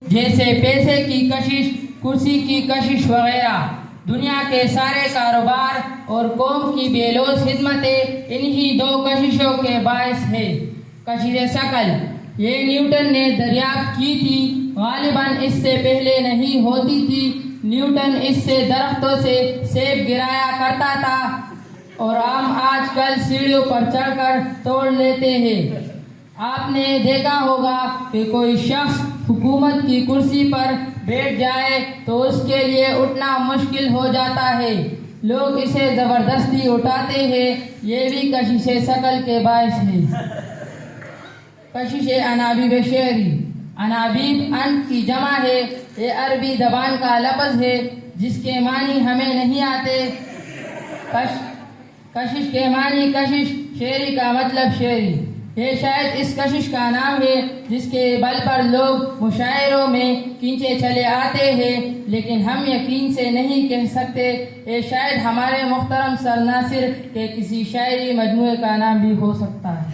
جیسے پیسے کی کشش، کرسی کی کشش وغیرہ۔ دنیا کے سارے کاروبار اور قوم کی بے لوث خدمتیں انہی دو کششوں کے باعث ہے۔ کشش ثقل یہ نیوٹن نے دریافت کی تھی، غالباً اس سے پہلے نہیں ہوتی تھی۔ نیوٹن اس سے درختوں سے سیب گرایا کرتا تھا اور ہم آج کل سیڑھیوں پر چڑھ کر توڑ لیتے ہیں۔ آپ نے دیکھا ہوگا کہ کوئی شخص حکومت کی کرسی پر بیٹھ جائے تو اس کے لیے اٹھنا مشکل ہو جاتا ہے، لوگ اسے زبردستی اٹھاتے ہیں۔ یہ بھی کشش ثقل کے باعث ہے۔ کشش انابیب شعری۔ انابیب ان کی جمع ہے، یہ عربی زبان کا لفظ ہے جس کے معنی ہمیں نہیں آتے۔ کشش کے معنی کشش، شعری کا مطلب شعری۔ یہ شاید اس کشش کا نام ہے جس کے بل پر لوگ مشاعروں میں کھینچے چلے آتے ہیں، لیکن ہم یقین سے نہیں کہہ سکتے، یہ شاید ہمارے محترم سر ناصر کے کسی شاعری مجموعے کا نام بھی ہو سکتا ہے۔